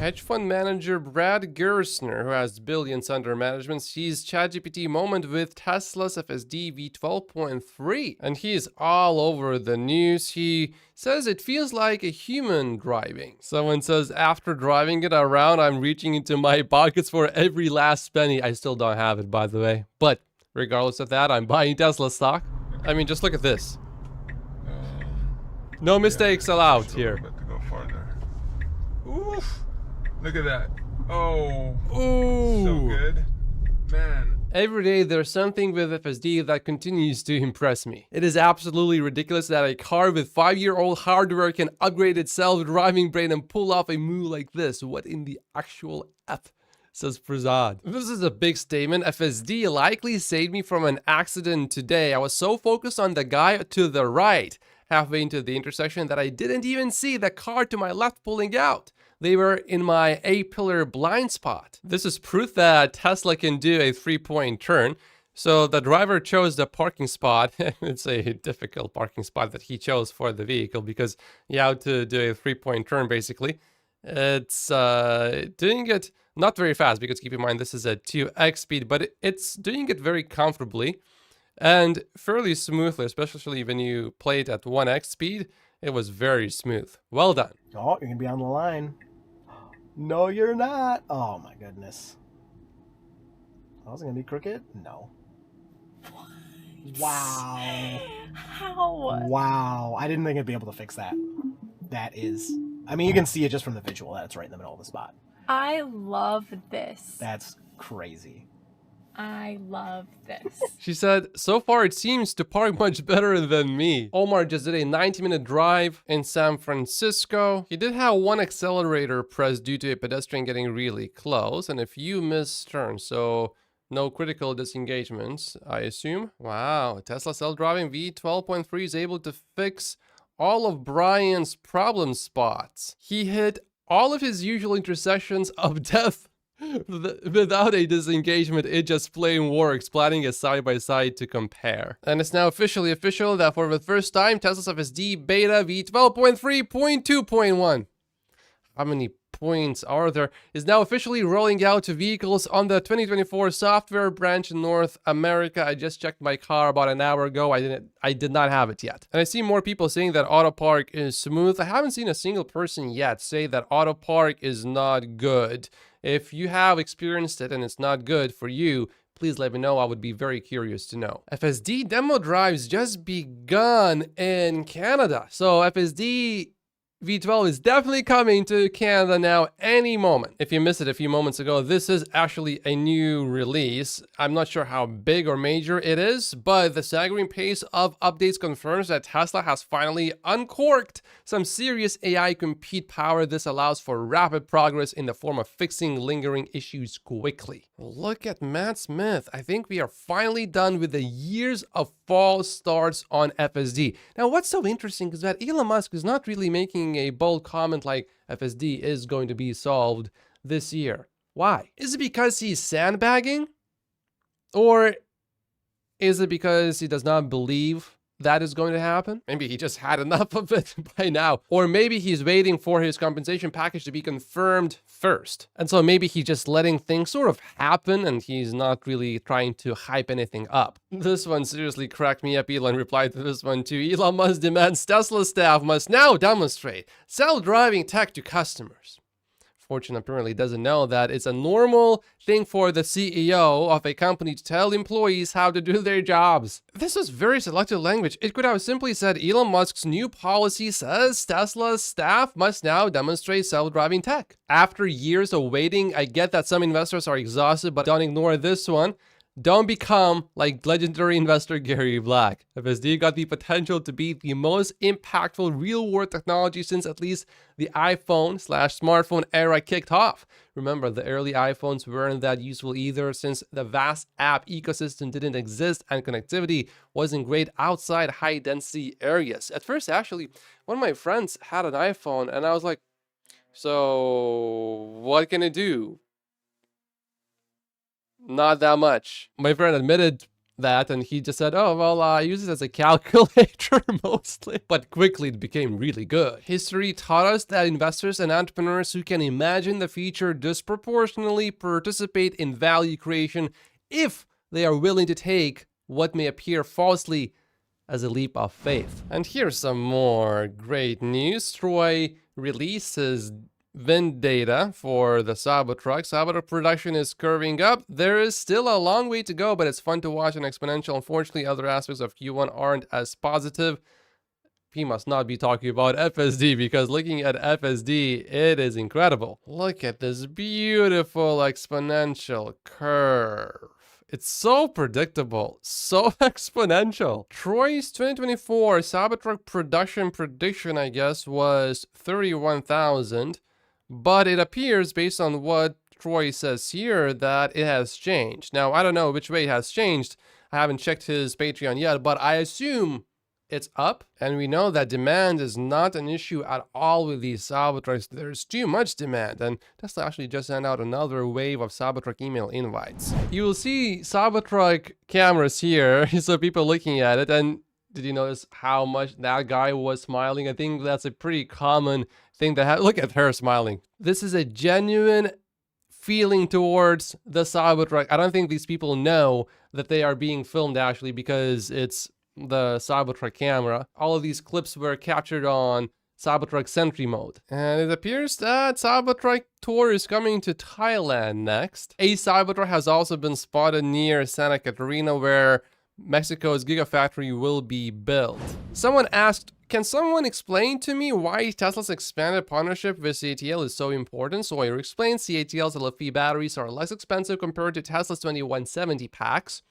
Hedge fund manager Brad Gerstner, who has billions under management, sees ChatGPT moment with Tesla's FSD v12.3. And he is all over the news. He says it feels like a human driving. Someone says, after driving it around, I'm reaching into my pockets for every last penny. I still don't have it, by the way. But regardless of that, I'm buying Tesla stock. I mean, just look at this. No mistakes allowed here. To go farther. Oof. Look at that. Oh. Ooh. So good. Man. Every day there's something with FSD that continues to impress me. It is absolutely ridiculous that a car with 5-year-old hardware can upgrade its self-driving brain and pull off a move like this. What in the actual F? Says Prasad. This is a big statement. FSD likely saved me from an accident today. I was so focused on the guy to the right, halfway into the intersection, that I didn't even see the car to my left pulling out. They were in my A-pillar blind spot. This is proof that Tesla can do a 3-point turn. So the driver chose the parking spot. It's a difficult parking spot that he chose for the vehicle because you have to do a 3-point turn basically. It's doing it not very fast because keep in mind this is a 2x speed, but it's doing it very comfortably and fairly smoothly, especially when you play it at 1x speed. It was very smooth. Well done. Oh, you're gonna be on the line. No, you're not. Oh my goodness. I was gonna be crooked? No. What? Wow. How? Wow. I didn't think I'd be able to fix that. That is... I mean, you can see it just from the visual. That's right in the middle of the spot. I love this. That's crazy. I love this. She said, so far it seems to park much better than me. Omar just did a 90-minute drive in San Francisco. He did have one accelerator pressed due to a pedestrian getting really close and a few missed turns, so no critical disengagements, I assume. Wow, Tesla self-driving V12.3 is able to fix all of Brian's problem spots. He hit all of his usual intersections of death without a disengagement. It just plain works, planning a side-by-side to compare. And it's now officially official that for the first time, Tesla's FSD beta v12.3.2.1. How many points are there? Is now officially rolling out to vehicles on the 2024 software branch in North America. I just checked my car about an hour ago. I did not have it yet. And I see more people saying that Autopark is smooth. I haven't seen a single person yet say that Autopark is not good. If you have experienced it and it's not good for you, please let me know. I would be very curious to know. FSD demo drives just begun in Canada. So FSD V12 is definitely coming to Canada now any moment. If you missed it a few moments ago, this is actually a new release. I'm not sure how big or major it is, but the staggering pace of updates confirms that Tesla has finally uncorked some serious AI compute power. This allows for rapid progress in the form of fixing lingering issues quickly. Look at Matt Smith. I think we are finally done with the years of false starts on FSD. Now, what's so interesting is that Elon Musk is not really making a bold comment like FSD is going to be solved this year. Why? Is it because he's sandbagging? Or is it because he does not believe that is going to happen? Maybe he just had enough of it by now. Or maybe he's waiting for his compensation package to be confirmed first. And so maybe he's just letting things sort of happen and he's not really trying to hype anything up. This one seriously cracked me up. Elon replied to this one too. Elon Musk demands Tesla staff must now demonstrate self-driving tech to customers. Fortune apparently doesn't know that it's a normal thing for the CEO of a company to tell employees how to do their jobs. This was very selective language. It could have simply said Elon Musk's new policy says Tesla's staff must now demonstrate self-driving tech. After years of waiting, I get that some investors are exhausted, but don't ignore this one. Don't become like legendary investor Gary Black. FSD got the potential to be the most impactful real-world technology since at least the iPhone/smartphone era kicked off. Remember, the early iPhones weren't that useful either since the vast app ecosystem didn't exist and connectivity wasn't great outside high-density areas. At first, actually, one of my friends had an iPhone and I was like, so what can it do? Not that much. My friend admitted that, and he just said, oh, well, I use it as a calculator mostly, but quickly it became really good. History taught us that investors and entrepreneurs who can imagine the future disproportionately participate in value creation if they are willing to take what may appear falsely as a leap of faith. And here's some more great news. Troy releases VIN data for the Cybertruck. Cybertruck production is curving up. There is still a long way to go, but it's fun to watch an exponential. Unfortunately, other aspects of Q1 aren't as positive. He must not be talking about FSD, because looking at FSD, it is incredible. Look at this beautiful exponential curve. It's so predictable, so exponential. Troy's 2024 Cybertruck production prediction, I guess, was 31,000. But it appears, based on what Troy says here, that it has changed. Now, I don't know which way it has changed. I haven't checked his Patreon yet, but I assume it's up. And we know that demand is not an issue at all with these Cybertrucks. There's too much demand. And Tesla actually just sent out another wave of Cybertruck email invites. You will see Cybertruck cameras here, so people looking at it. And did you notice how much that guy was smiling? I think that's a pretty common thing that look at her smiling. This is a genuine feeling towards the Cybertruck. I don't think these people know that they are being filmed actually, because it's the Cybertruck camera. All of these clips were captured on Cybertruck Sentry mode. And it appears that Cybertruck tour is coming to Thailand next. A Cybertruck has also been spotted near Santa Catarina, where Mexico's Gigafactory will be built. Someone asked, can someone explain to me why Tesla's expanded partnership with CATL is so important? Sawyer explains CATL's LFP batteries are less expensive compared to Tesla's 2170 packs.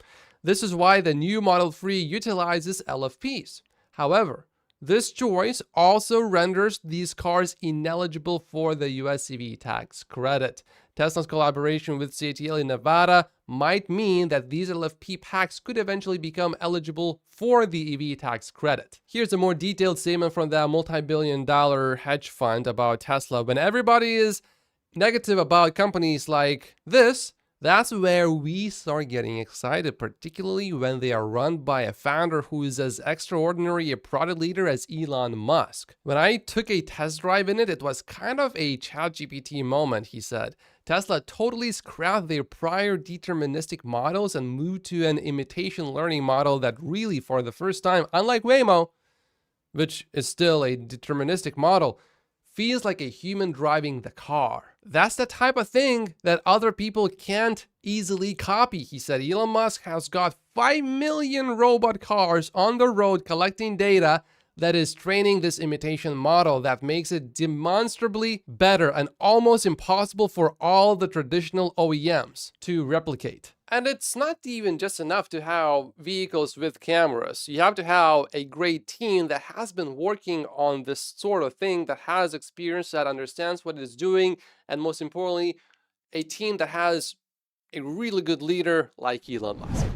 This is why the new Model 3 utilizes LFPs. However, this choice also renders these cars ineligible for the US EV tax credit. Tesla's collaboration with CATL in Nevada might mean that these LFP packs could eventually become eligible for the EV tax credit. Here's a more detailed statement from that multi-billion-dollar hedge fund about Tesla. When everybody is negative about companies like this, that's where we start getting excited, particularly when they are run by a founder who is as extraordinary a product leader as Elon Musk. When I took a test drive in it, it was kind of a ChatGPT moment, he said. Tesla totally scrapped their prior deterministic models and moved to an imitation learning model that really, for the first time, unlike Waymo, which is still a deterministic model, feels like a human driving the car. That's the type of thing that other people can't easily copy, he said. Elon Musk has got 5 million robot cars on the road collecting data that is training this imitation model that makes it demonstrably better and almost impossible for all the traditional OEMs to replicate. And it's not even just enough to have vehicles with cameras. You have to have a great team that has been working on this sort of thing, that has experience, that understands what it is doing, and most importantly, a team that has a really good leader like Elon Musk.